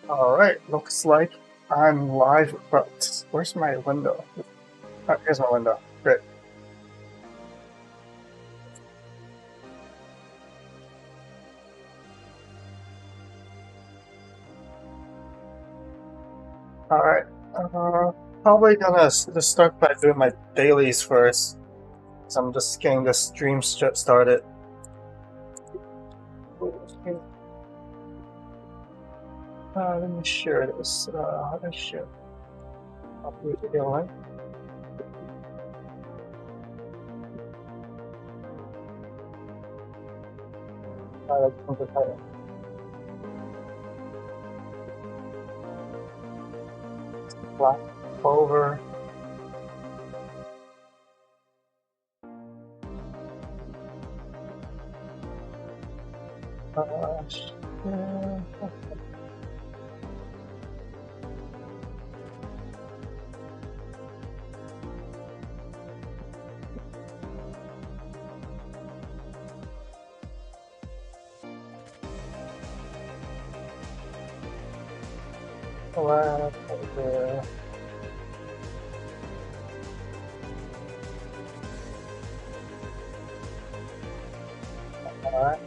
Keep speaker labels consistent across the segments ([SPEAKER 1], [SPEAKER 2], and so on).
[SPEAKER 1] Alright, looks like I'm live, but where's my window? Oh, here's my window. Great. Alright, probably gonna just start by doing my dailies first. So I'm just getting the stream started. Let me share this. How do I share? I'll do the video link. Let's the title. Black Clover. Yeah. Collab over. Alright.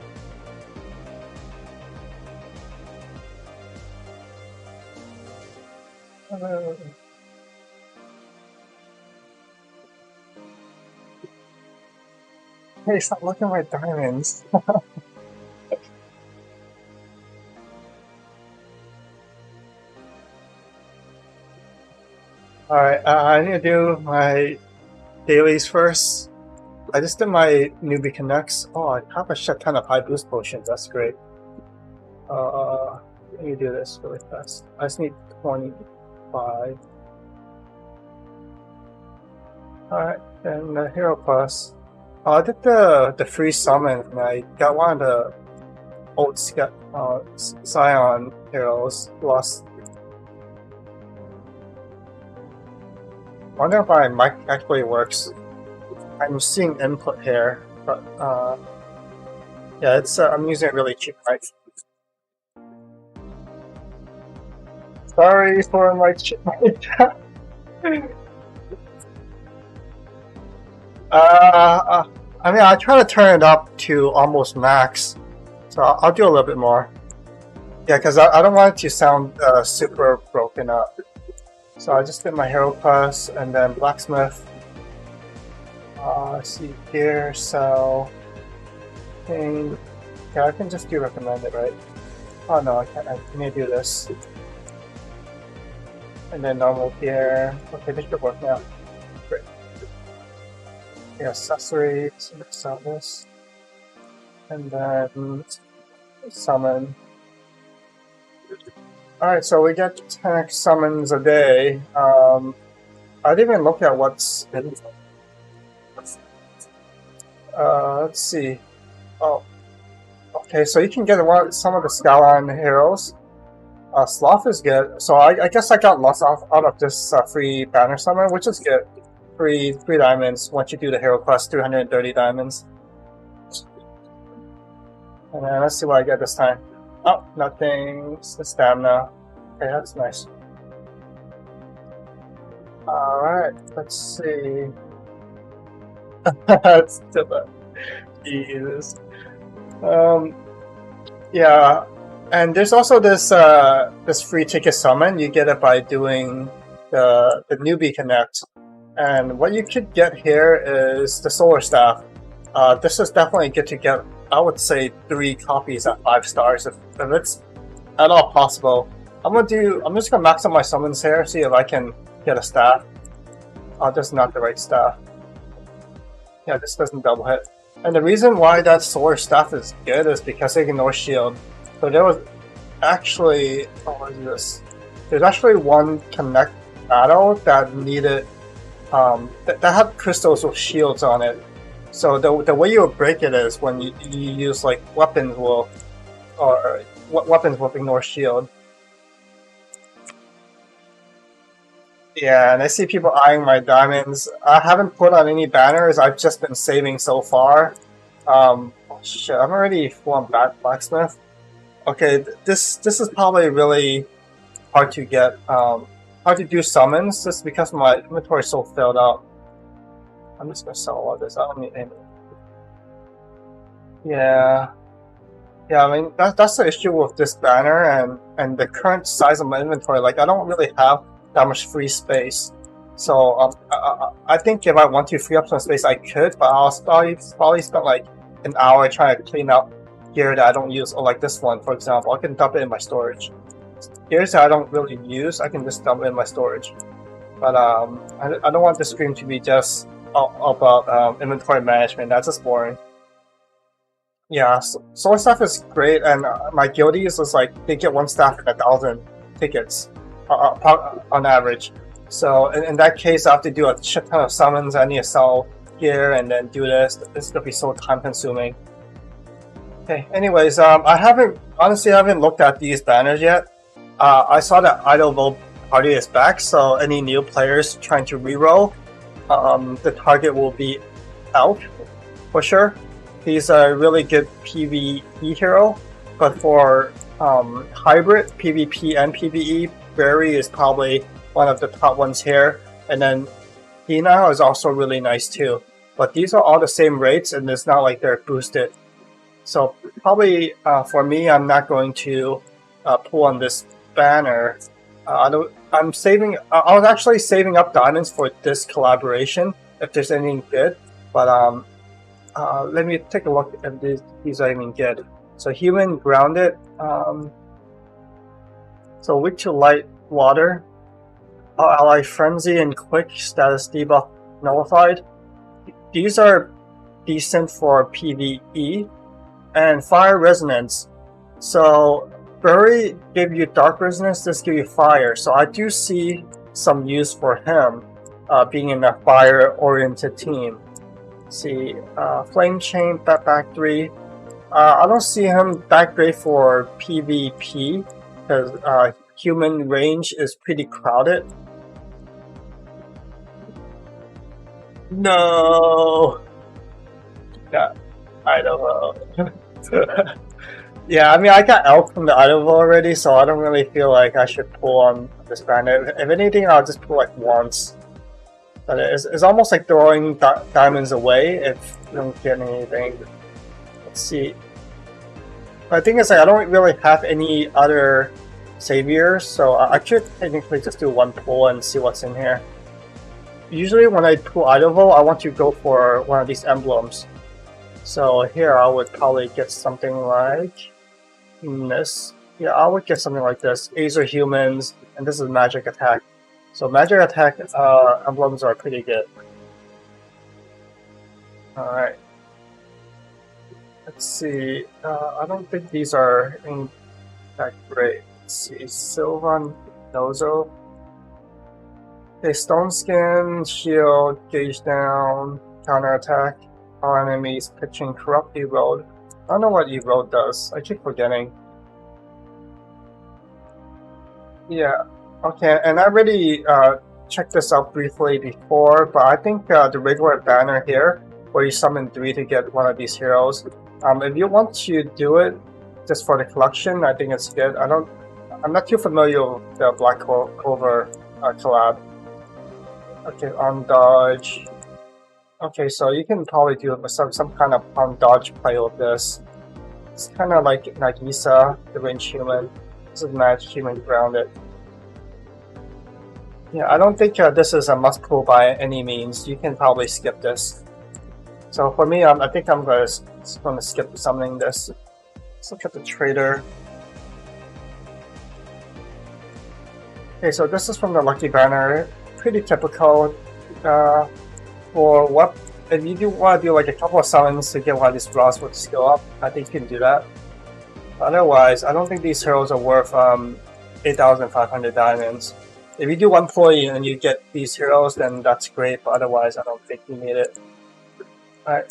[SPEAKER 1] Hey, stop looking at my diamonds. Alright, I need to do my dailies first. I just did my newbie connects. Oh, I have a shit ton of high boost potions. That's great. Let me do this really fast. I just need 25. Alright, and the Hero Plus. I did the free summon, and I got one of the old Scion heroes. Lost. I wonder if my mic actually works. I'm seeing input here, but yeah, it's I'm using a really cheap mic. Sorry for my cheap mic. I mean, I try to turn it up to almost max, so I'll do a little bit more. Yeah, because I don't want it to sound super broken up. So I just did my Hero Plus and then Blacksmith. Let's see here, so yeah, I can just do recommended, right? Oh no, I can't. I need to do this. And then normal here. Okay, this should work now. Great. Yeah, accessories, sell this. And then summon. Alright, so we get 10 summons a day. I didn't even look at what's in. Let's see. Oh, okay. So you can get some of the Skyline heroes. Sloth is good. So I guess I got lots out of this free banner summon, which is good. Three diamonds once you do the hero quest. 330 diamonds. And then let's see what I get this time. Oh, nothing. It's the stamina. Okay, that's nice. Alright, let's see. That's too bad. Jesus. Yeah, and there's also this this free ticket summon. You get it by doing the newbie connect, and what you could get here is the solar staff. This is definitely good to get. I would say 3 copies at 5 stars if it's at all possible. I'm just gonna max out my summons here, see if I can get a staff. Just not the right staff. Yeah, this doesn't double hit. And the reason why that solar staff is good is because it ignores shield. So there was actually, what is this? There's actually one connect battle that needed, that had crystals with shields on it. So the way you would break it is when you use like weapons will ignore shield. Yeah, and I see people eyeing my diamonds. I haven't put on any banners. I've just been saving so far. Shit, I'm already full on Blacksmith. Okay, this is probably really hard to get, hard to do summons just because my inventory is so filled up. I'm just gonna sell all this. I don't need any. Yeah. Yeah, I mean that's the issue with this banner and the current size of my inventory. Like I don't really have that much free space, so I think if I want to free up some space, I could, but I'll probably spend like an hour trying to clean up gear that I don't use, or like this one, for example. I can dump it in my storage. Gears that I don't really use, I can just dump it in my storage. But I don't want the stream to be just about inventory management. That's just boring. Yeah, solar staff is great, and my guildies is like they get one staff and 1,000 tickets on average. So in that case, I have to do a shit ton of summons. I need to sell gear and then do this. This is gonna be so time consuming. Okay. Anyways, I haven't looked at these banners yet. I saw that Idle Party is back, so any new players trying to reroll, the target will be Valk for sure. He's a really good PvE hero, but for hybrid PvP and PvE, Barry is probably one of the top ones here. And then Hina is also really nice too. But these are all the same rates, and it's not like they're boosted. So probably for me, I'm not going to pull on this banner. I'm saving. I was actually saving up diamonds for this collaboration if there's anything good, but let me take a look if these are even good. So human grounded. So weak to light water. Ally frenzy and quick status debuff nullified. These are decent for PvE. And fire resonance. So Bury give you dark resonance, this give you fire. So I do see some use for him being in a fire oriented team. See, Flame Chain, back 3. I don't see him that great for PvP because human range is pretty crowded. No! Yeah, I don't know. Yeah, I mean, I got Elk from the Idle already, so I don't really feel like I should pull on this banner. If anything, I'll just pull like once. But it's almost like throwing diamonds away if you don't get anything. Let's see. I think it's like I don't really have any other saviors, so I could technically just do one pull and see what's in here. Usually when I pull Idle, I want to go for one of these emblems. So here I would probably get something like this. Yeah, I would get something like this. Azer humans, and this is magic attack. So magic attack emblems are pretty good. Alright. Let's see. I don't think these are that great. Let's see. Sylvan Nozo. Okay, Stone Skin, Shield, Gauge Down, Counter Attack. All enemies pitching Corrupt Erode. I don't know what Erode does. I keep forgetting. Yeah. Okay, and I already checked this out briefly before, but I think the regular banner here, where you summon 3 to get one of these heroes, if you want to do it just for the collection, I think it's good. I'm not too familiar with the Black Clover collab. Okay, on dodge. Okay, so you can probably do some kind of on dodge play with this. It's kind of like Nagisa, the range human. This is match human grounded. Yeah, I don't think this is a must pull by any means. You can probably skip this. So for me, I think I'm going to skip summoning this. Let's look at the trader. Okay, so this is from the Lucky Banner. Pretty typical. For what, if you do want to do like a couple of summons to get one of these draws with skill up, I think you can do that. Otherwise, I don't think these heroes are worth 8,500 diamonds. If you do one pull and you get these heroes, then that's great, but otherwise I don't think you need it. Alright,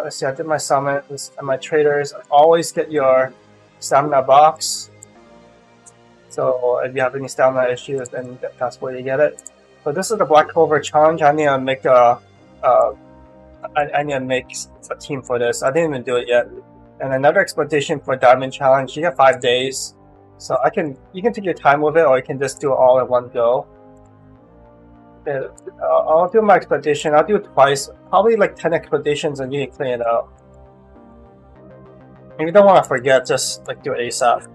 [SPEAKER 1] let's see, I did my summons and my traders. Always get your stamina box. So if you have any stamina issues, then that's where you get it. So this is the Black Clover challenge. I need to make I need to make a team for this. I didn't even do it yet. And another expedition for Diamond Challenge. You get 5 days. So you can take your time with it, or you can just do it all in one go. I'll do my expedition. I'll do it twice, probably like 10 expeditions, and you can clean it out. If you don't want to forget, just like do it ASAP.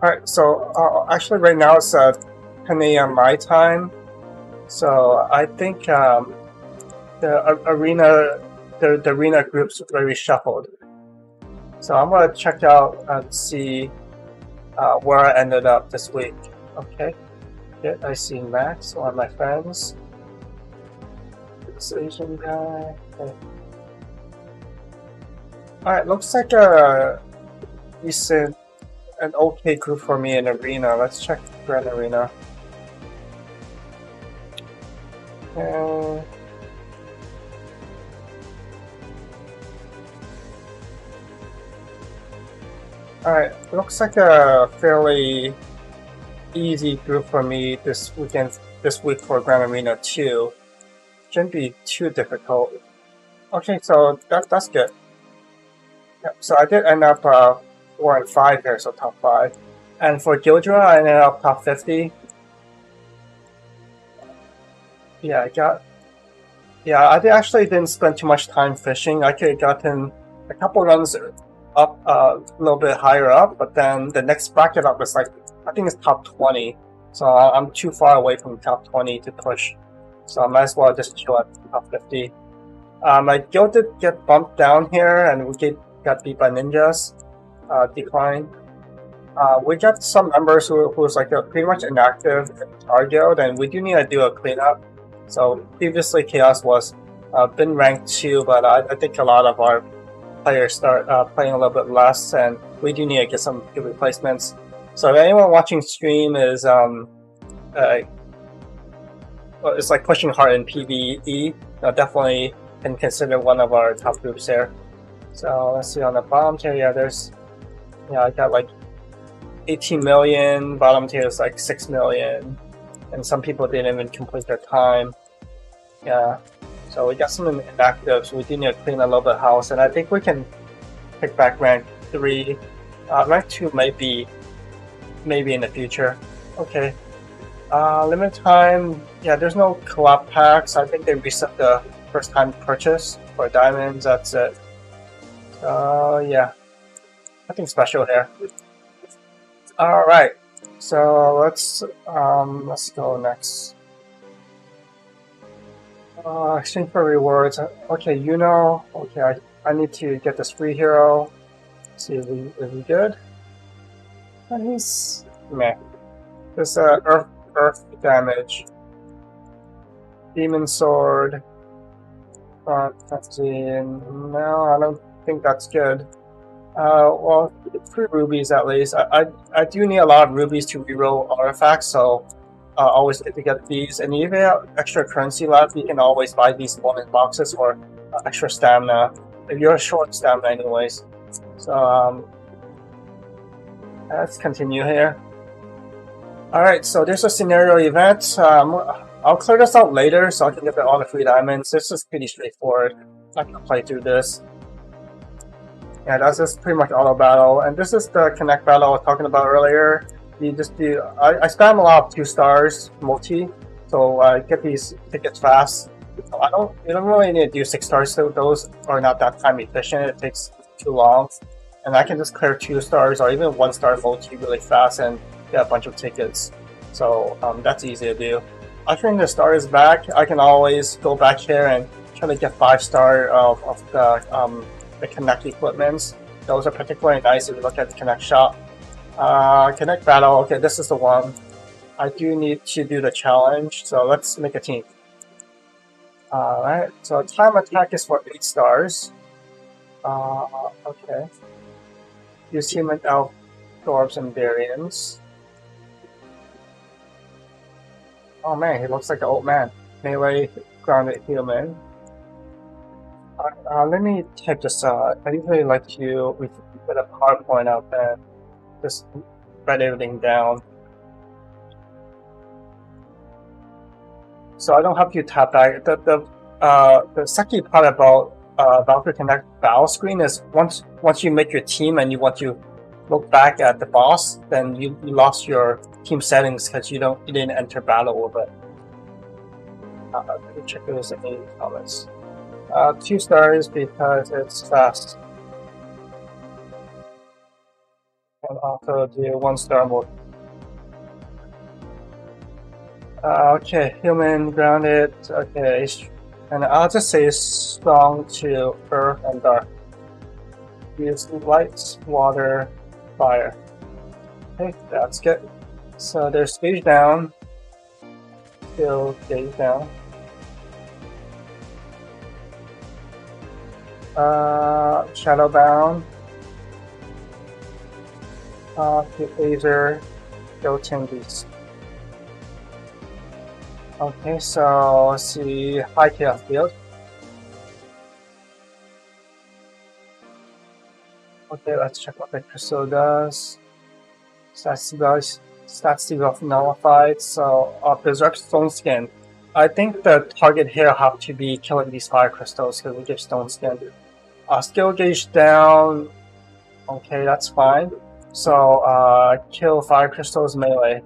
[SPEAKER 1] Alright, so actually right now it's 10 a.m. my time. So I think the arena groups very reshuffled. So I'm gonna check out and see where I ended up this week. Okay, yeah, I see Max, one of my friends. This Asian guy. Okay. Alright, looks like a decent, an okay group for me in arena. Let's check Grand Arena. Alright, looks like a fairly easy group for me this week for Grand Arena 2. Shouldn't be too difficult. Okay, so that's good. Yep, so I did end up 4 and 5 here, so top 5. And for Gildra, I ended up top 50. Yeah, I actually didn't spend too much time fishing. I could have gotten a couple runs up a little bit higher up, but then the next bracket up is like, I think it's top 20. So I'm too far away from top 20 to push. So I might as well just chill at top 50. My guild did get bumped down here, and we got beat by ninjas. Decline. We got some members who's like pretty much inactive in our guild, and we do need to do a cleanup. So previously Chaos was been ranked 2, but I think a lot of our players start playing a little bit less, and we do need to get some good replacements. So if anyone watching stream is it's like pushing hard in PvE, definitely can consider one of our top groups here. So let's see on the bottom tier. Yeah, I got like 18 million. Bottom tier is like 6 million, and some people didn't even complete their time. Yeah, so we got some inactive, so we do need to clean a little bit house, and I think we can pick back rank 3. Rank 2 might be maybe in the future. Okay. Limit time. Yeah, there's no collab packs. I think they reset the first time purchase for diamonds. That's it. Yeah, nothing special here. All right, so let's go next. Exchange for rewards. Okay, okay, I need to get this free hero. Let's see, is he good? He's meh. This earth damage. Demon sword. Let's see. No, I don't think that's good. Well, 3 rubies at least. I do need a lot of rubies to reroll artifacts, so always good to get these. And if you have extra currency left, you can always buy these bonus boxes for extra stamina. If you're short stamina, anyways. So let's continue here. Alright, so there's a scenario event. I'll clear this out later so I can get all the free diamonds. This is pretty straightforward. I can play through this. Yeah, that's just pretty much auto battle. And this is the connect battle I was talking about earlier. You just do. I spam a lot of 2 stars multi, so get these tickets fast. So you don't really need to do 6 stars. So those are not that time efficient. It takes too long, and I can just clear 2 stars or even 1 star multi really fast and get a bunch of tickets. So that's easy to do. After the star is back, I can always go back here and try to get 5 star of the connect equipments. Those are particularly nice if you look at the connect shop. Connect battle, okay, this is the one. I do need to do the challenge, so let's make a team. Alright, so time attack is for 8 stars. Okay. Use human, elf, dwarves, and variants. Oh man, he looks like an old man. Melee, grounded human. Let me type this out. I usually like to put a PowerPoint up and just write everything down. So I don't have to tap back. The sucky part about Valkyrie Connect battle screen is once you make your team and you want to look back at the boss, then you lost your team settings because you didn't enter battle with it. Let me check if there's any comments. 2 stars because it's fast. And also do 1-star mode. Okay, human grounded. Okay, and I'll just say strong to earth and dark. Use light, water, fire. Okay, that's good. So there's stage down. Still stage down. Shadowbound. Laser, Goten Beast. Okay, so let's see, high chaos field. Okay, let's check what the crystal does. Stats debuff nullified. So Berserk Stone Skin. I think the target here have to be killing these fire crystals because we give Stone Skin. Skill gauge down. Okay, that's fine. So kill fire crystals melee.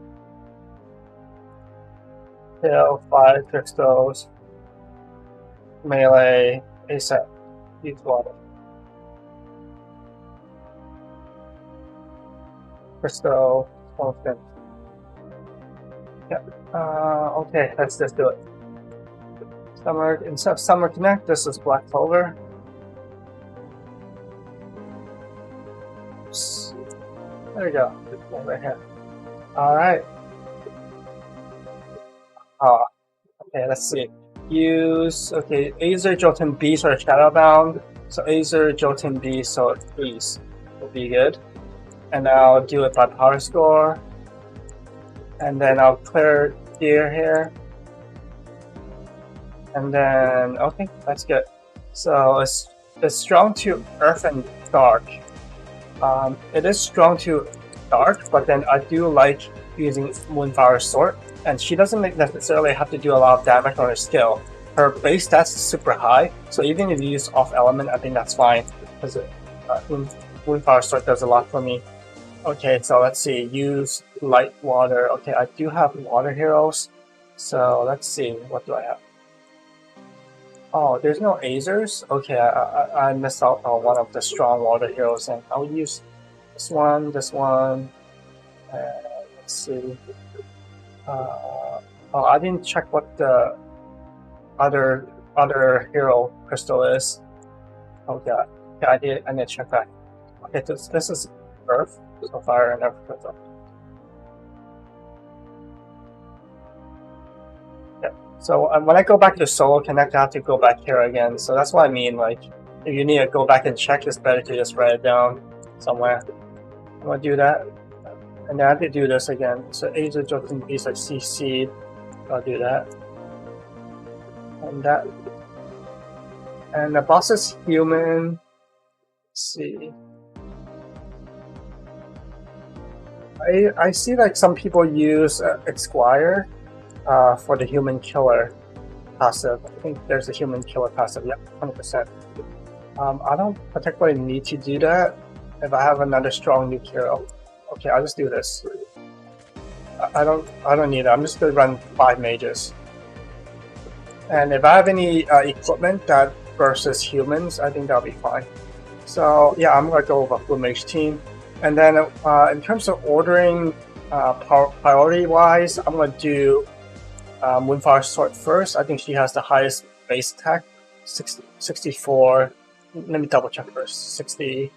[SPEAKER 1] Kill 5 crystals, melee, ASAP, use water. Crystal, constant. Yeah, okay, let's just do it. Instead of Summer Connect, this is Black Clover. Oops. There we go, right here. Alright. Okay, let's see. Use, okay, Azer, Jotun Beast or Shadowbound. So Azer, Jotun Beast, so Beast will be good. And I'll do it by power score. And then I'll clear gear here. And then, okay, that's good. So it's strong to earth and dark. It is strong to dark, but then I do like using Moonfire Sword. And she doesn't necessarily have to do a lot of damage on her skill. Her base stats is super high, so even if you use off element, I think that's fine. Because Moonfire Sword does a lot for me. Okay, so let's see. Use light water. Okay, I do have water heroes. So let's see. What do I have? Oh, there's no Azers? Okay, I missed out on one of the strong water heroes, and I'll use this one. Let's see. Oh, I didn't check what the other hero crystal is. Oh god. Yeah, I need to check that. Okay, this is Earth, so fire and Earth crystal. Yeah. So when I go back to Solo Connect, I have to go back here again. So that's what I mean. Like, if you need to go back and check, it's better to just write it down somewhere. I'm gonna do that. And then I have to do this again. So Azer, Jotun Beast, like CC. I'll do that. And that. And the boss is human. Let's see. I see like some people use Esquire for the human killer passive. I think there's a human killer passive. Yep, 100%. I don't particularly need to do that if I have another strong nuke hero. Okay, I'll just do this. I don't need it. I'm just gonna run 5 mages. And if I have any equipment that versus humans, I think that'll be fine. So yeah, I'm gonna go with a full mage team. And then in terms of ordering priority-wise, I'm gonna do Moonfire Sword first. I think she has the highest base attack, 64. Let me double check first. 60,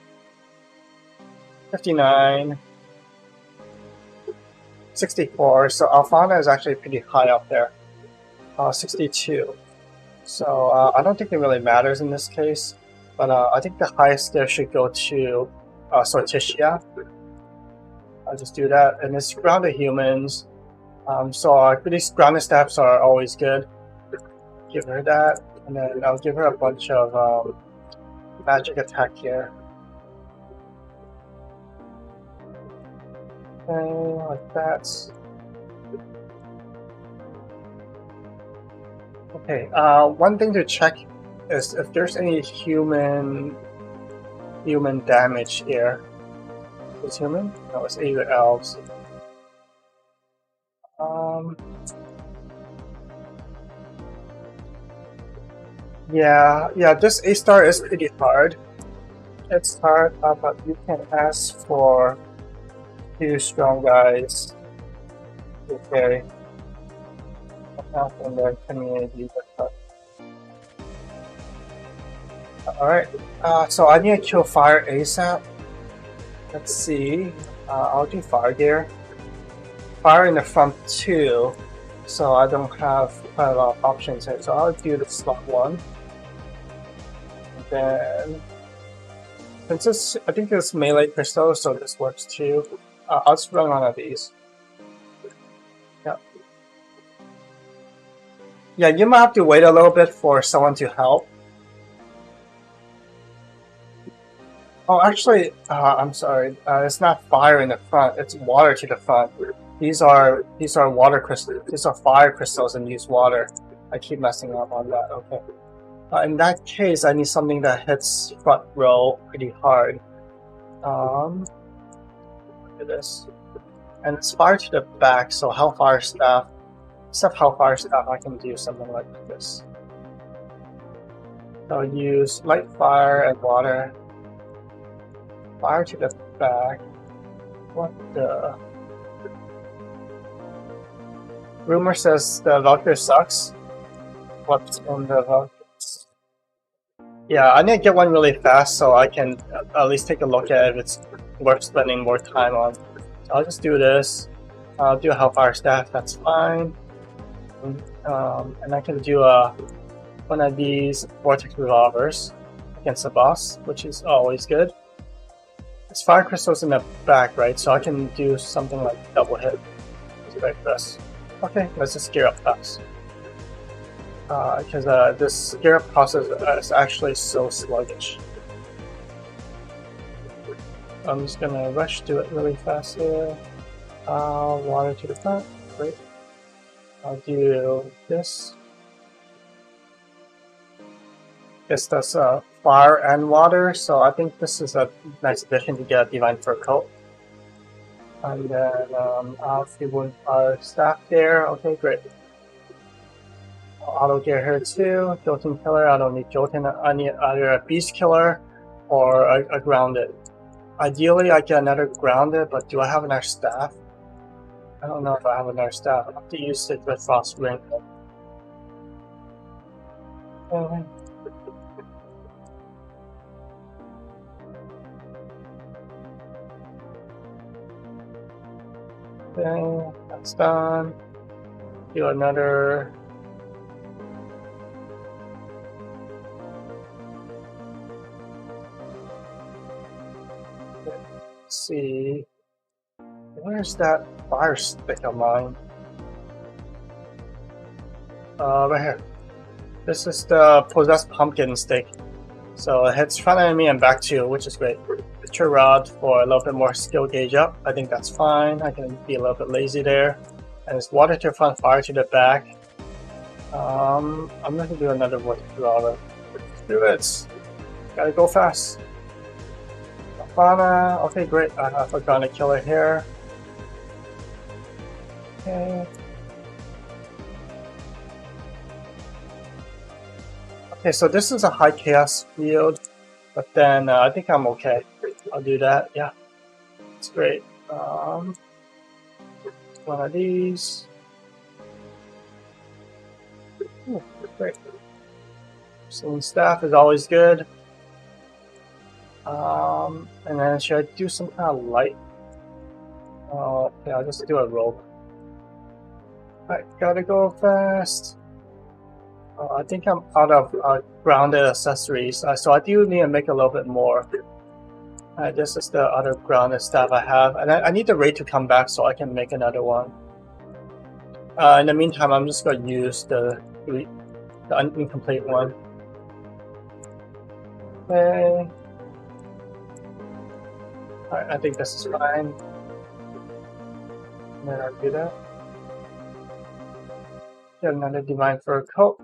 [SPEAKER 1] 59. 64, so Alfana is actually pretty high up there. 62. So I don't think it really matters in this case, but I think the highest there should go to Sortitia. I'll just do that, and it's grounded humans. So these grounded steps are always good. Give her that, and then I'll give her a bunch of magic attack here. Okay, like that. Okay, one thing to check is if there's any human damage here. It's human? No, it's either elves. Yeah, this A star is pretty hard. It's hard, but you can ask for 2 strong guys to carry. Out in the community. Alright, so I need to kill fire ASAP. Let's see. I'll do fire gear. Fire in the front too, so I don't have quite a lot of options here. So I'll do the slot 1. And then, since this, I think it's melee crystal, so this works too. I'll just run one of these. Yeah, you might have to wait a little bit for someone to help. Oh, actually, I'm sorry. It's not fire in the front. It's water to the front. These are water crystals. These are fire crystals and use water. I keep messing up on that. Okay. In that case, I need something that hits front row pretty hard. Look at this. And it's fire to the back. So Hellfire Staff. Except Hellfire Staff, I can do something like this. I'll use light fire and water. Fire to the back. What the? Rumor says the Valkyrie sucks. What's on the Valkyrie? Yeah, I need to get one really fast so I can at least take a look at it if it's worth spending more time on. So I'll just do this. I'll do a Hellfire Staff, that's fine. And I can do one of these Vortex Revolvers against the boss, which is always good. It's fire crystals in the back, right? So I can do something like double hit. Like this. Okay, let's just gear up fast. Because this gear up process is actually so sluggish. I'm just gonna rush to it really fast here. Water to the front, great. I'll do this. Guess that's fire and water, so I think this is a nice addition to get a Divine Fur Coat. And then I'll see one fire staff there. Okay, great. Auto gear here too. Jolting killer. I don't need Jolting. I need either a beast killer or a grounded. Ideally, I get another grounded, but do I have another staff? I don't know if I have another staff. I have to use it with Frost Ring. Okay, that's done. Do another. Let's see. Where's that fire stick of mine? Right here. This is the possessed pumpkin stick. So it hits front enemy and back to you, which is great. Picture rod for a little bit more skill gauge up. I think that's fine. I can be a little bit lazy there. And it's water to the front, fire to the back. I'm going to do another vortex revolver. Let's do it. Gotta go fast. Fauna. Okay, great. I have a Ghana killer here. Okay. Okay, so this is a high chaos field, but then I think I'm okay. I'll do that. Yeah, it's great. One of these. Ooh, great. Pursuing staff is always good. And then should I do some kind of light? Okay, I'll just do a rope. Alright, gotta go fast. I think I'm out of grounded accessories, so I do need to make a little bit more. This is the other grounded staff I have, and I need the raid to come back so I can make another one. In the meantime, I'm just going to use the incomplete one. Okay. Alright, I think this is fine. And then I'll do that. Get another Divine Fur Coat.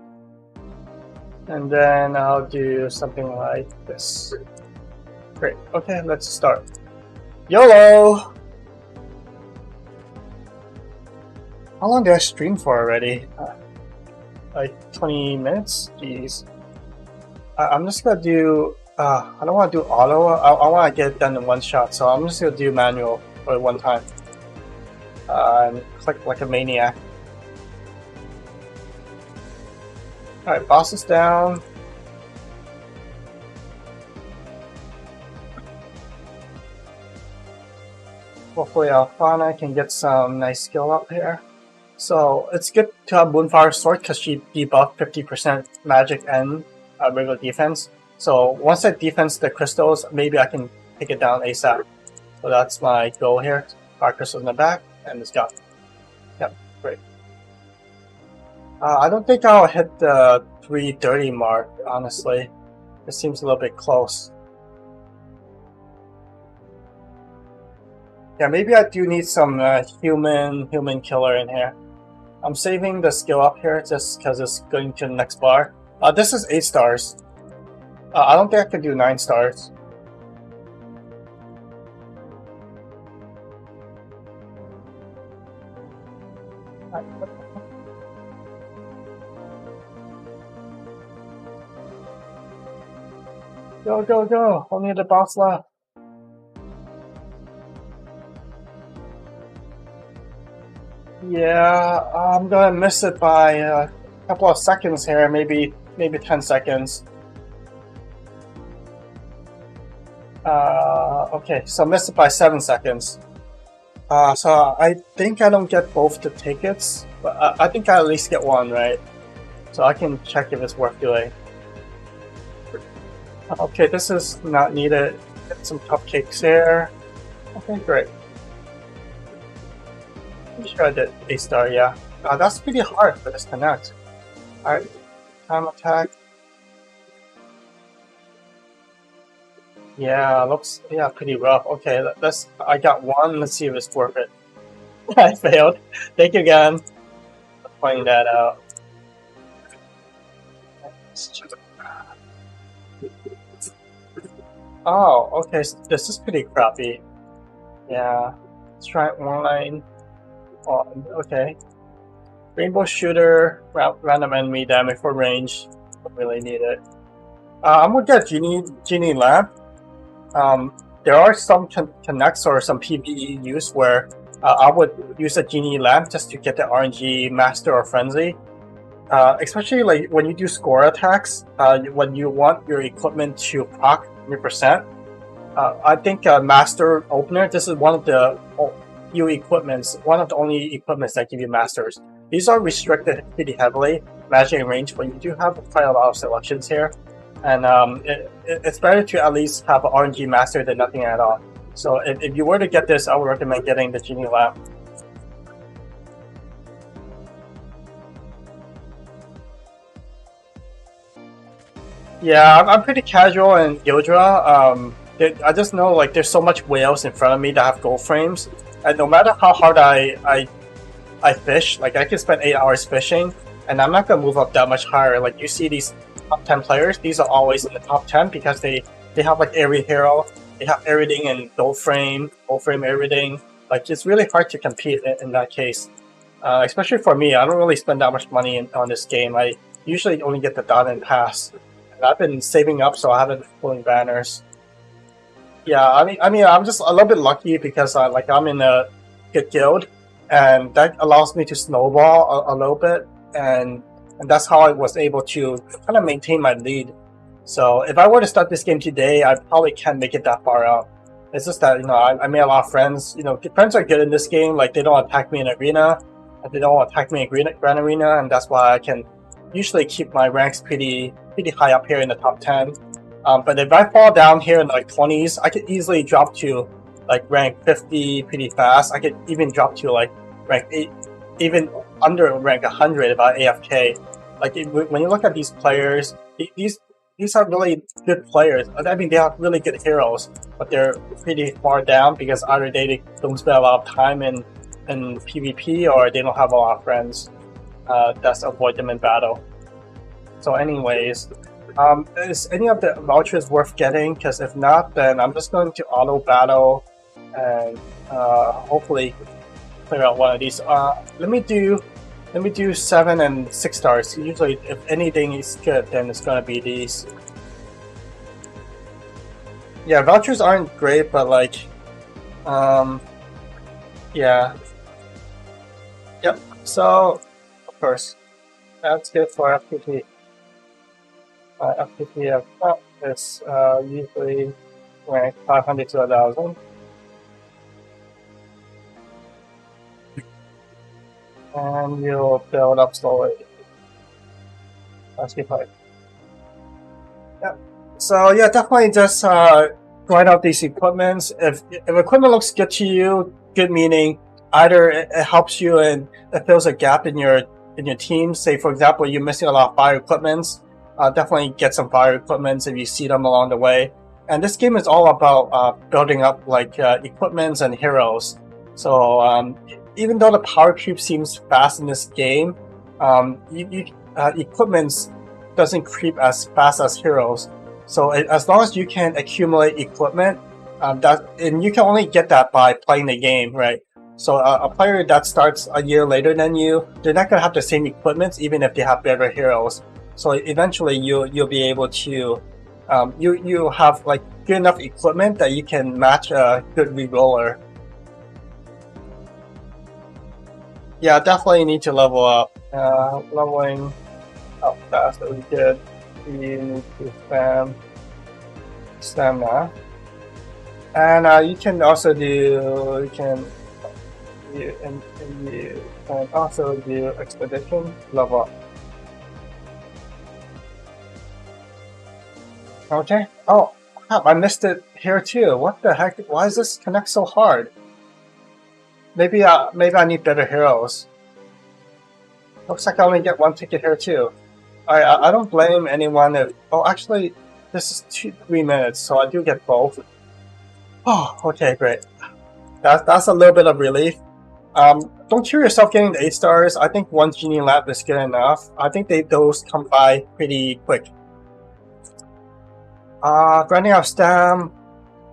[SPEAKER 1] And then I'll do something like this. Great. Okay, let's start. YOLO! How long did I stream for already? Like 20 minutes? Jeez. I'm just gonna do... I don't want to do auto. I want to get it done in one shot, so I'm just gonna do manual for one time. And click like a maniac. Alright, boss is down. Hopefully Alfana can get some nice skill up here. So it's good to have Moonfire Sword because she debuffed 50% magic and regular defense. So once I defense the crystals, maybe I can take it down ASAP. So that's my goal here. Fire crystals in the back, and it's gone. Yep, great. I don't think I'll hit the 330 mark, honestly. It seems a little bit close. Yeah, maybe I do need some human killer in here. I'm saving the skill up here just because it's going to the next bar. This is 8 stars. I don't think I can do 9 stars. Go, go, go! Only the boss left. Yeah, I'm gonna miss it by a couple of seconds here, maybe 10 seconds. Okay, so missed it by 7 seconds. So I think I don't get both the tickets, but I think I at least get one, right? So I can check if it's worth doing. Okay, this is not needed. Get some cupcakes here. Okay, great. I'm sure I did 8 star, yeah. That's pretty hard for this connect. Alright, time attack. Yeah, looks pretty rough. Okay, I got one. Let's see if it's worth it. I failed. Thank you again for pointing that out. Oh, okay. So this is pretty crappy. Yeah. Let's try one. Oh, okay. Rainbow shooter, random enemy damage for range. Don't really need it. I'm gonna get genie lamp. There are some connects or some PvE use where I would use a genie lamp just to get the RNG master or frenzy. Especially like when you do score attacks, when you want your equipment to proc 100%. I think master opener. This is one of the few equipments, one of the only equipments that give you masters. These are restricted pretty heavily, magic and range, but you do have quite a lot of selections here. And it's better to at least have an RNG master than nothing at all. So if you were to get this, I would recommend getting the genie lamp. Yeah, I'm pretty casual in Gildra. I just know like there's so much whales in front of me that have gold frames, and no matter how hard I fish, like I can spend 8 hours fishing, and I'm not gonna move up that much higher. Like you see these top 10 players, these are always in the top 10 because they have like every hero, they have everything in gold frame everything. Like it's really hard to compete in that case. Especially for me, I don't really spend that much money on this game. I usually only get the Diamond Pass. And I've been saving up, so I haven't been pulling banners. Yeah, I mean, I'm just a little bit lucky because like I'm in a good guild, and that allows me to snowball a little bit, and that's how I was able to kind of maintain my lead. So if I were to start this game today, I probably can't make it that far out. It's just that, you know, I made a lot of friends. You know, friends are good in this game. Like, they don't attack me in arena, and they don't attack me in grand arena, and that's why I can usually keep my ranks pretty high up here in the top 10. But if I fall down here in like 20s, I could easily drop to like rank 50 pretty fast. I could even drop to like rank 8, even under rank 100 if I AFK. Like when you look at these players, these are really good players. I mean, they have really good heroes, but they're pretty far down because either they don't spend a lot of time in PvP or they don't have a lot of friends that avoid them in battle. So anyways, is any of the vouchers worth getting? Because if not, then I'm just going to auto battle and hopefully clear out one of these. Let me do 7 and 6 stars. Usually, if anything is good, then it's gonna be these. Yeah, vouchers aren't great, but like, yeah. Yep. So, of course, that's good for FPP. FPP is usually ranked 500 to 1,000. And you'll build up slowly. That's good part. Yep. So yeah, definitely just grind out these equipments. If equipment looks good to you, good meaning either it helps you and it fills a gap in your team. Say for example, you're missing a lot of fire equipments. Definitely get some fire equipments if you see them along the way. And this game is all about building up like equipments and heroes. So even though the power creep seems fast in this game, equipments doesn't creep as fast as heroes. So as long as you can accumulate equipment, and you can only get that by playing the game, right? So a player that starts a year later than you, they're not gonna have the same equipment even if they have better heroes. So eventually you'll be able to you have like good enough equipment that you can match a good reroller. Yeah, definitely need to level up. Leveling up fast that we did. You need to spam stamina. And you can also do you can also do expedition level up. Okay. Oh crap, I missed it here too. What the heck? Why does this connect so hard? Maybe I need better heroes. Looks like I only get one ticket here too. I don't blame anyone if... Oh, actually, this is 3 minutes, so I do get both. Oh, okay, great. That's a little bit of relief. Don't kill yourself getting the 8 stars. I think 1 Genie Lab is good enough. I think those come by pretty quick. Grinding out stam.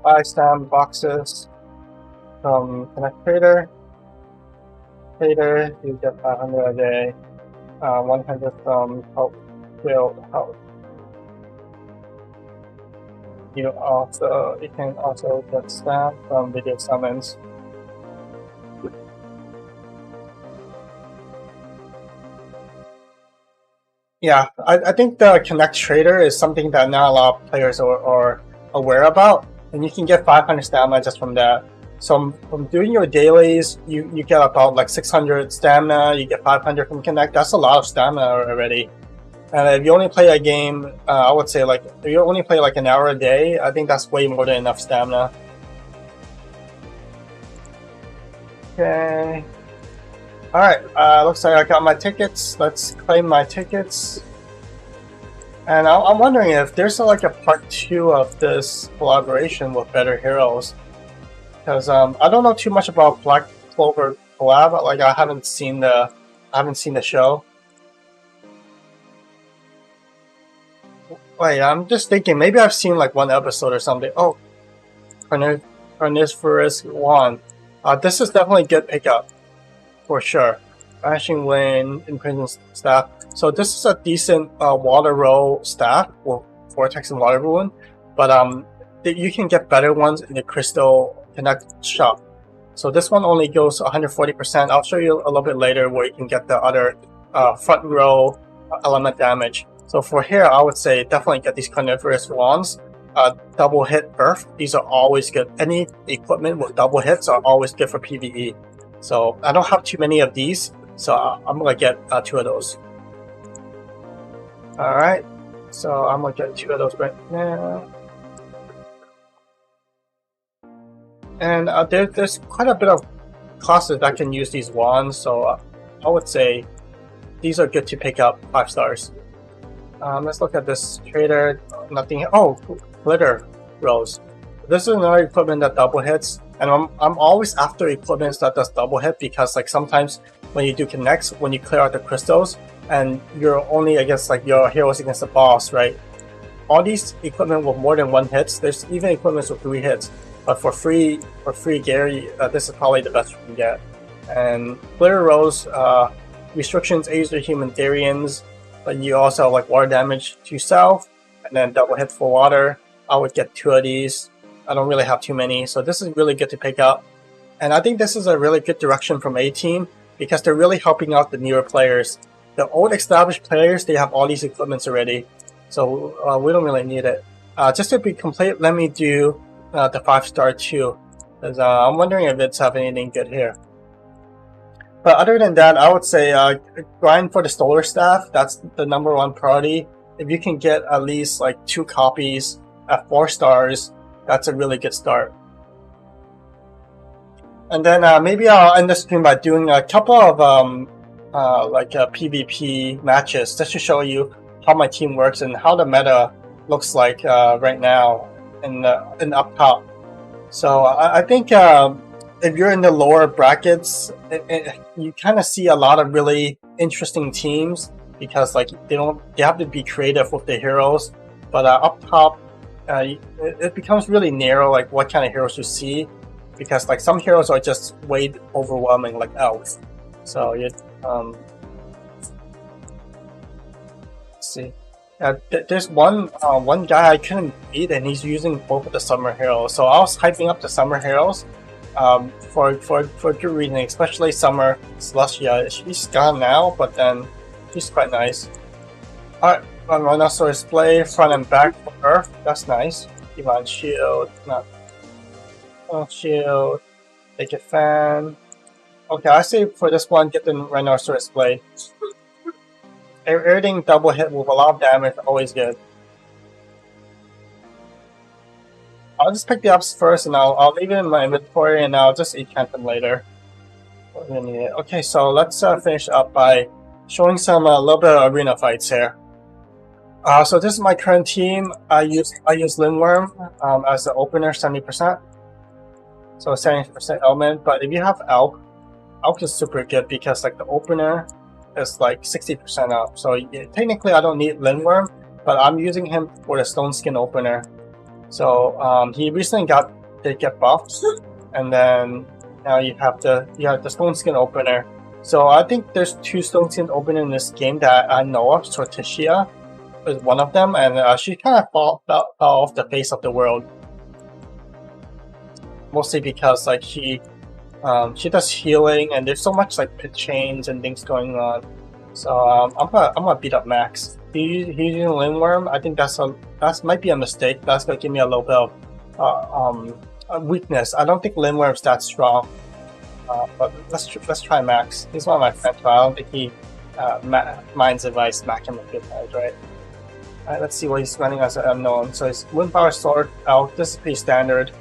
[SPEAKER 1] 5 stam boxes. Connect Trader. Trader, you get 500 a day. 100 from help build health. You can also get stamp from video summons. Yeah, I think the Connect Trader is something that not a lot of players are aware about, and you can get 500 stamina just from that. So from doing your dailies, you get about like 600 stamina, you get 500 from Connect. That's a lot of stamina already. And if you only play a game, I would say like, if you only play like an hour a day, I think that's way more than enough stamina. Okay. Alright, looks like I got my tickets. Let's claim my tickets. And I'm wondering if there's like a part 2 of this collaboration with Better Heroes. Because I don't know too much about Black Clover collab. Like I haven't seen the show. Wait, I'm just thinking maybe I've seen like one episode or something. Oh, Carnivorous Wand. This is definitely a good pickup for sure. Bashing Wind, Imprisoned Staff. So this is a decent water roll staff or Vortex and Water Ruin, but you can get better ones in the Crystal Connect shop. So this one only goes 140%. I'll show you a little bit later where you can get the other front row element damage. So for here, I would say definitely get these Carnivorous Wands. Double hit Earth. These are always good. Any equipment with double hits are always good for PvE. So I don't have too many of these, so I'm gonna get 2 of those. Alright, so I'm gonna get 2 of those right now. And there's quite a bit of classes that can use these wands, so I would say these are good to pick up 5 stars. Let's look at this trader. Nothing. Oh, glitter rose. This is another equipment that double hits, and I'm always after equipment that does double hit because like sometimes when you do connects, when you clear out the crystals, and you're only against like your heroes against the boss, right? All these equipment with more than 1 hits. There's even equipments with 3 hits, but for free Gary, this is probably the best you can get. And glitter rolls, restrictions age the humanitarians, but you also have like water damage to yourself, and then double hit for water. I would get 2 of these. I don't really have too many, so this is really good to pick up. And I think this is a really good direction from A team because they're really helping out the newer players. The old established players, they have all these equipments already, so we don't really need it. Just to be complete, let me do the 5-star too, because I'm wondering if it's have anything good here. But other than that, I would say grind for the Solar Staff. That's the #1 priority. If you can get at least like 2 copies at 4 stars, that's a really good start. And then maybe I'll end the stream by doing a couple of PvP matches just to show you how my team works and how the meta looks like right now in up top. So I think if you're in the lower brackets, you kind of see a lot of really interesting teams because like they have to be creative with the heroes. But up top, it becomes really narrow, like what kind of heroes you see, because like some heroes are just way overwhelming, like elves. So you let's see. There's one guy I couldn't beat, and he's using both of the summer heroes. So I was hyping up the summer heroes for good reason, especially Summer Celestia. She's gone now, but then she's quite nice. Alright, Rhinoceros display, front and back for Earth. That's nice. Divine Shield, not Shield. Take a fan. Okay, I say for this one, get the Rhinoceros display. Everything double hit with a lot of damage, always good. I'll just pick the ups first, and I'll leave it in my inventory, and I'll just enchant them later. Okay, so let's finish up by showing some a little bit of arena fights here. So this is my current team. I use Lindworm as the opener, 70%. So 70% element. But if you have Valk is super good because like the opener is like 60% up. So technically I don't need Lindworm, but I'm using him for the Stone Skin opener. So he recently get buffed, and then now you have the Stone Skin opener. So I think there's 2 Stone Skin opener in this game that I know of. So Tishia is one of them, and she kind of fell off the face of the world, mostly because like she does healing, and there's so much like pit chains and things going on. So I'm gonna beat up Max. He's using Lindworm. I think that might be a mistake. That's gonna give me a little bit of a weakness. I don't think Lindworm's that strong. But let's try Max. He's one of my friends, but I don't think he minds if I smack him a few times, right? Alright, let's see what he's running as an unknown. So it's Wind Power Sword. Oh, this is pretty standard.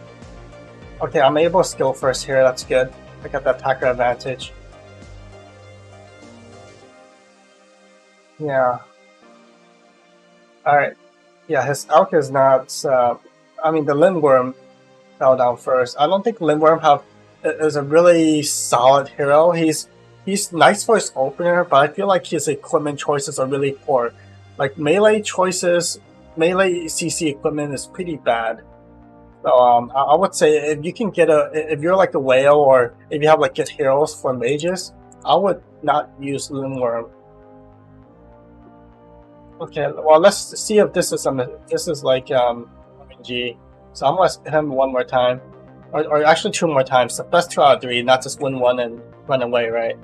[SPEAKER 1] Okay, I'm able to skill first here. That's good. I got the attacker advantage. Yeah. Alright. Yeah, his Valk is not... I mean, the Lindworm fell down first. I don't think Lindworm is a really solid hero. He's nice for his opener, but I feel like his equipment choices are really poor. Like melee choices, melee CC equipment is pretty bad. So I would say if you can get if you're like a whale, or if you have like good heroes for mages, I would not use Lindworm. Okay, well let's see if this is like RNG. So I'm gonna hit him one more time, or actually 2 more times. The best 2 out of 3, not just win 1 and run away, right?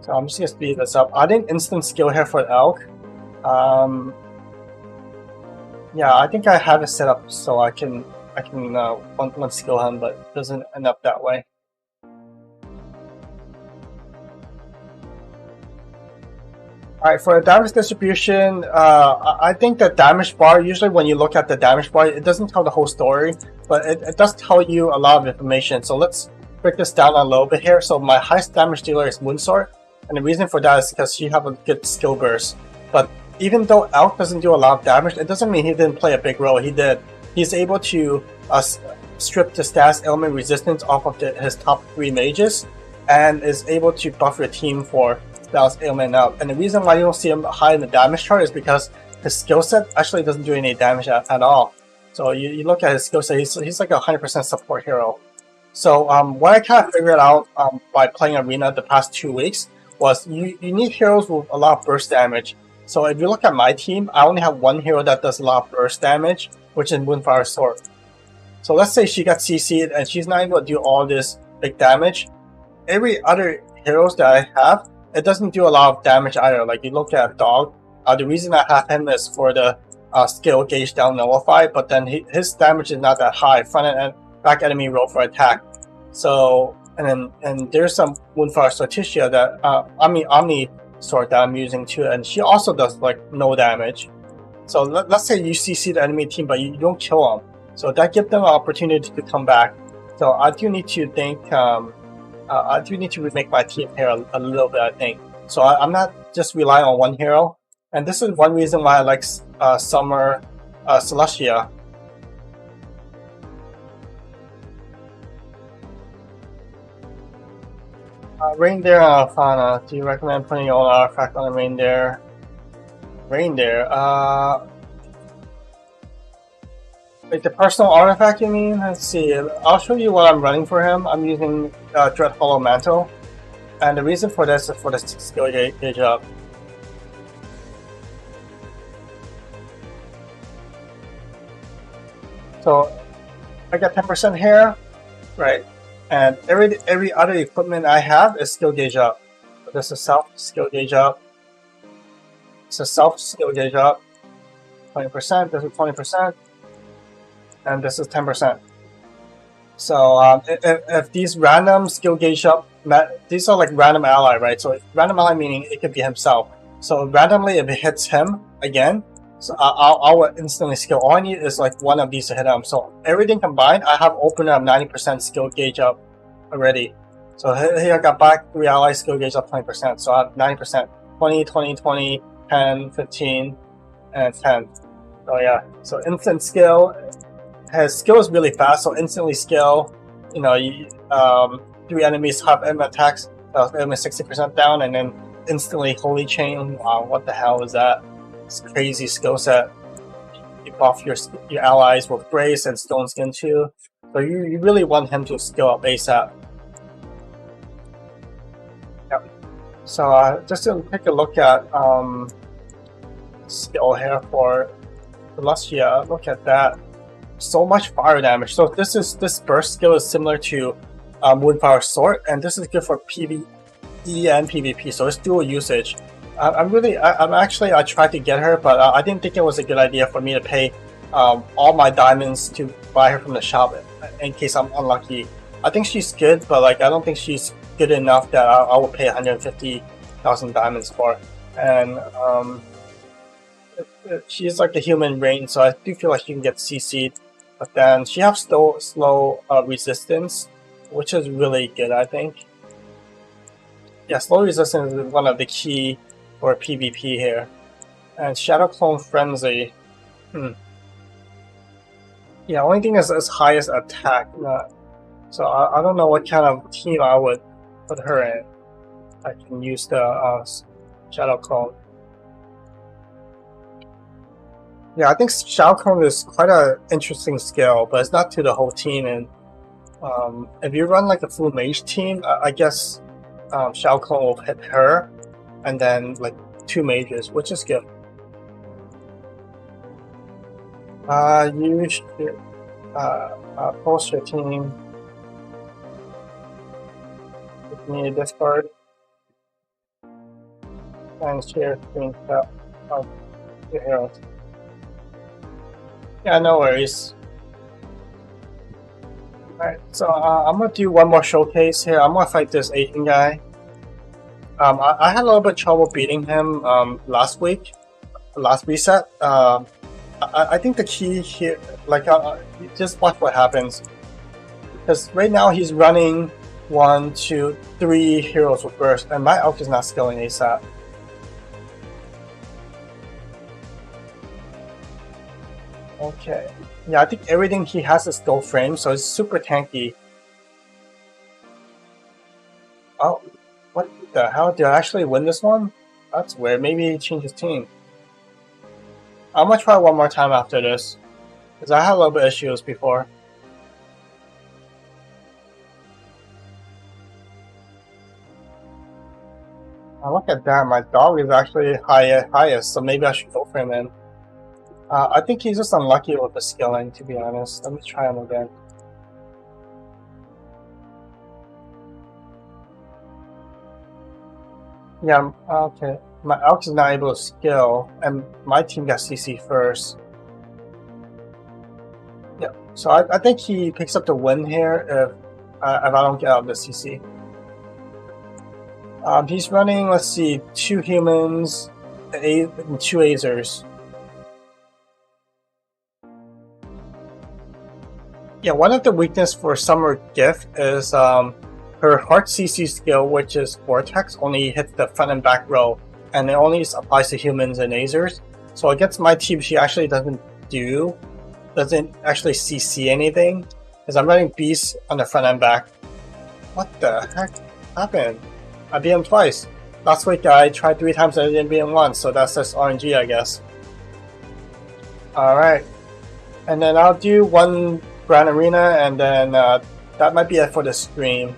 [SPEAKER 1] So I'm just gonna speed this up. I didn't instant skill here for Valk. Yeah, I think I have it set up so I can one skill him, but it doesn't end up that way. Alright, for the damage distribution, I think the damage bar, usually when you look at the damage bar, it doesn't tell the whole story, but it does tell you a lot of information. So let's break this down a little bit here. So my highest damage dealer is Moonsword, and the reason for that is because she have a good skill burst. But even though Valk doesn't do a lot of damage, it doesn't mean he didn't play a big role. He did. He's able to strip the status element resistance off of his top 3 mages, and is able to buff your team for that was ailment up. And the reason why you don't see him high in the damage chart is because his skill set actually doesn't do any damage at all. So you look at his skill set, he's like a 100% support hero. So what I kind of figured out by playing Arena the past 2 weeks was you need heroes with a lot of burst damage. So if you look at my team, I only have one hero that does a lot of burst damage, which is Moonfire Sword. So let's say she got CC'd and she's not able to do all this big damage. Every other heroes that I have, it doesn't do a lot of damage either. Like you look at Dog, the reason I have him is for the skill gauge down nullify, but then his damage is not that high. Front and back enemy roll for attack. So and there's some Moonfire Sortitia that Omni Sword that I'm using too, and she also does like no damage. So let's say you CC the enemy team, but you don't kill them. So that gives them an opportunity to come back. So I do need to think. I do need to remake my team here a little bit, I think. So I'm not just relying on one hero. And this is one reason why I like Summer Celestia. Reindeer and Alfana. Do you recommend putting your own artifact on a Reindeer? Reindeer? Like the personal artifact, you mean? Let's see. I'll show you what I'm running for him. I'm using Dread Hollow Mantle. And the reason for this is for the skill gauge up. So I got 10% here, right? And every other equipment I have is skill gauge up. So this is self skill gauge up. This is self skill gauge up. 20%. This is 20%. And this is 10%. So if these random skill gauge up, these are like random ally, right? So random ally meaning it could be himself. So randomly, if it hits him again, so I will instantly skill. All I need is like one of these to hit him. So everything combined, I have opened up 90% skill gauge up already. So here I got back 3 allies skill gauge up 20%. So I have 90%, 20, 20, 20, 10, 15, and 10. So yeah, so instant skill. His skill is really fast, so instantly skill. You know, 3 enemies have M attacks, them 60% down, and then instantly holy chain. Wow, what the hell is that? It's crazy skill set. You buff your allies with Grace and Stone Skin too. So you really want him to skill up ASAP. Yep. So just to take a look at skill here for Celestia. Look at that. So much fire damage. So this burst skill is similar to Moonfire Sword, and this is good for PvE and PvP. So it's dual usage. I tried to get her, but I didn't think it was a good idea for me to pay all my diamonds to buy her from the shop in case I'm unlucky. I think she's good, but like I don't think she's good enough that I will pay 150,000 diamonds for. And she's like a human range, so I do feel like she can get CC'd. But then she has slow resistance, which is really good, I think. Yeah, slow resistance is one of the key for PvP here. And Shadow Clone Frenzy. Yeah, only thing is highest attack. So I don't know what kind of team I would put her in. I can use the Shadow Clone. Yeah, I think Shadow Clone is quite an interesting skill, but it's not to the whole team. And if you run like a full mage team, I guess Shadow Clone will hit her, and then like 2 mages, which is good. You should post your team. Give me a Discord and share screenshot of your heroes. Yeah, no worries. Alright, so I'm gonna do one more showcase here. I'm gonna fight this Asian guy. I had a little bit of trouble beating him last week, last reset. I think the key here, like, just watch what happens. Because right now he's running 1, 2, 3 heroes with burst, and my elk is not scaling ASAP. Okay. Yeah, I think everything he has is gold frame, so it's super tanky. Oh, What the hell? Did I actually win this one? That's weird. Maybe he changed his team. I'm gonna try one more time after this, because I had a little bit of issues before. Oh, look at that, my dog is actually highest, so maybe I should go for him then. I think he's just unlucky with the skilling, to be honest. Let me try him again. Yeah, okay. My Elk is not able to skill, and my team got CC first. Yeah, so I think he picks up the win here if I don't get out of the CC. He's running, let's see, 2 humans and 2 Azers. Yeah, one of the weaknesses for Summer Gift is her Heart CC skill, which is Vortex, only hits the front and back row, and it only applies to humans and Azers. So against my team, she actually doesn't actually CC anything, because I'm running Beast on the front and back. What the heck happened? I beat him twice. Last week I tried 3 times and I didn't beat him once, so that's just RNG, I guess. Alright. And then I'll do 1 Grand Arena, and then that might be it for the stream.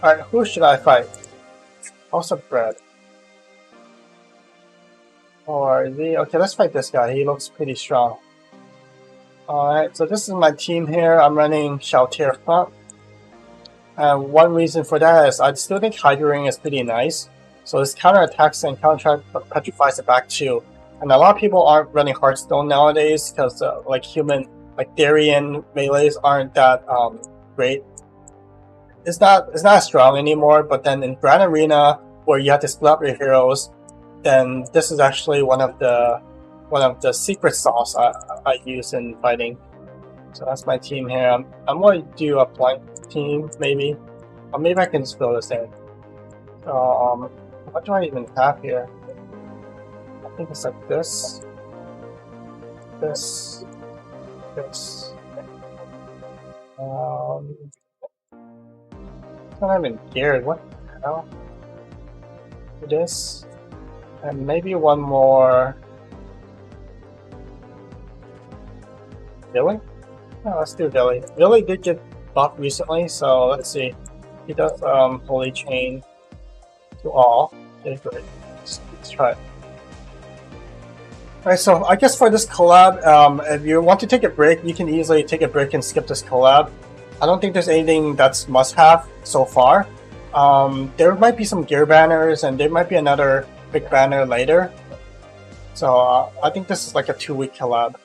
[SPEAKER 1] Alright, who should I fight? House of Bread. Or is he? Okay, let's fight this guy. He looks pretty strong. Alright, so this is my team here. I'm running Shaltir front. And one reason for that is I still think Hydra Ring is pretty nice. So it's counterattacks and counter petrifies the back too. And a lot of people aren't running Hearthstone nowadays because like Darien melees aren't that great. It's not as strong anymore. But then in Grand Arena, where you have to split up your heroes, then this is actually one of the secret sauce I use in fighting. So that's my team here. I'm going to do a blank team, maybe. Or maybe I can just fill this in. What do I even have here? I think it's like this. This. This. It's not even geared. What the hell? This. And maybe one more. Billy? Oh, let's do Billy. Billy did get buffed recently, so let's see. He does Holy Chain to all. Okay, great. Let's try it. Alright, so I guess for this collab, if you want to take a break, you can easily take a break and skip this collab. I don't think there's anything that's must-have so far. There might be some gear banners, and there might be another big banner later. So I think this is like a 2-week collab.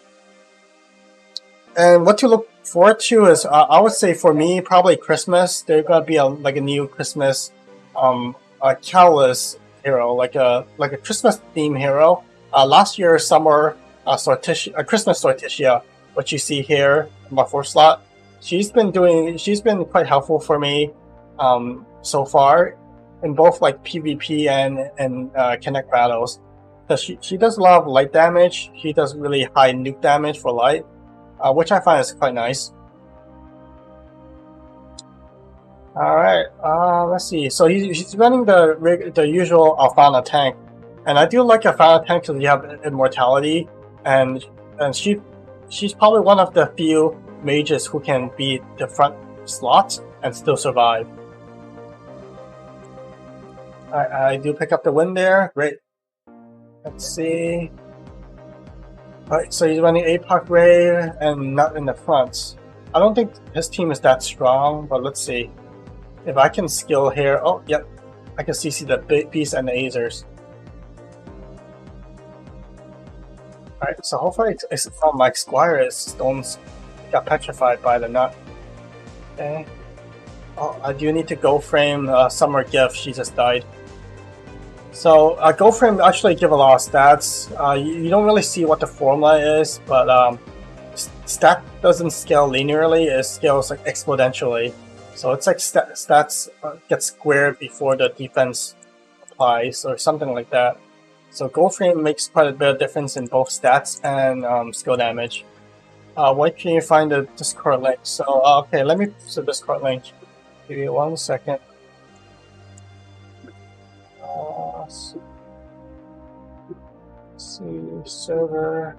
[SPEAKER 1] And what to look forward to is, I would say for me, probably Christmas. There's gonna be a new Christmas, Catalyst hero, like a Christmas theme hero. Last year, summer, Christmas Sortitia, what you see here in my 4th slot. She's been quite helpful for me, so far, in both like PvP and Connect battles. Because she does a lot of light damage. She does really high nuke damage for light. Which I find is quite nice. Alright, let's see. So he's running the usual Alfana tank. And I do like Alfana tank because you have immortality. And she's probably one of the few mages who can beat the front slots and still survive. I do pick up the win there. Great. Let's see. Alright, so he's running APOC Ray and not in the front. I don't think his team is that strong, but let's see. If I can skill here. Oh, yep. I can CC the Beast and the Azers. Alright, so hopefully it's not Mike Squire's stones got petrified by the nut. Okay. Oh, I do need to go frame Summer Gift. She just died. So Go Frame actually give a lot of stats. You don't really see what the formula is, but stat doesn't scale linearly, it scales like exponentially. So it's like stats get squared before the defense applies or something like that. So Go Frame makes quite a bit of difference in both stats and skill damage. Why can you find the Discord link? So okay, let me put the Discord link. Give me 1 second. Let's see, server.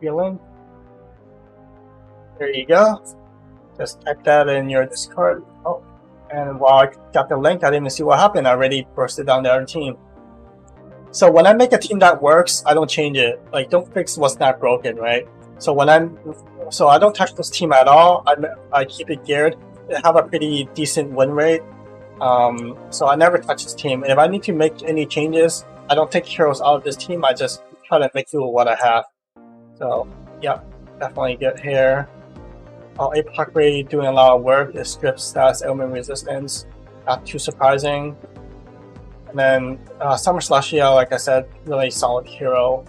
[SPEAKER 1] Link. There you go. Just type that in your Discord. Oh, and while I got the link, I didn't even see what happened. I already posted down the other team. So when I make a team that works, I don't change it. Like, don't fix what's not broken, right? So I don't touch this team at all. I keep it geared. They have a pretty decent win rate. So I never touch this team. If I need to make any changes, I don't take heroes out of this team. I just try to make do with what I have. So yeah, definitely good here. APOC Ray doing a lot of work. The script stats, element resistance, not too surprising. And then Summer Slashia, like I said, really solid hero.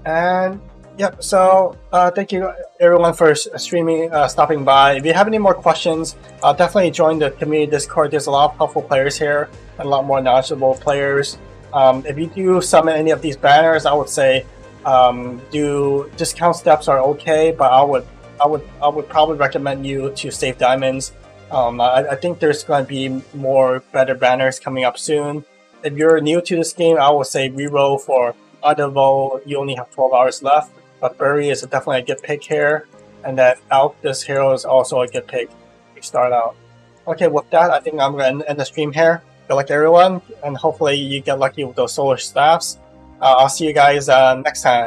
[SPEAKER 1] And yep, so thank you everyone for streaming, stopping by. If you have any more questions, definitely join the community Discord. There's a lot of helpful players here and a lot more knowledgeable players. If you do summon any of these banners, I would say do discount steps are okay, but I would probably recommend you to save diamonds. I think there's going to be more better banners coming up soon. If you're new to this game, I would say reroll for Audible. You only have 12 hours left, but Bury is definitely a good pick here. And then Valk, this hero is also a good pick to start out. Okay, with that, I think I'm going to end the stream here. Good luck everyone, and hopefully you get lucky with those solar staffs. I'll see you guys next time.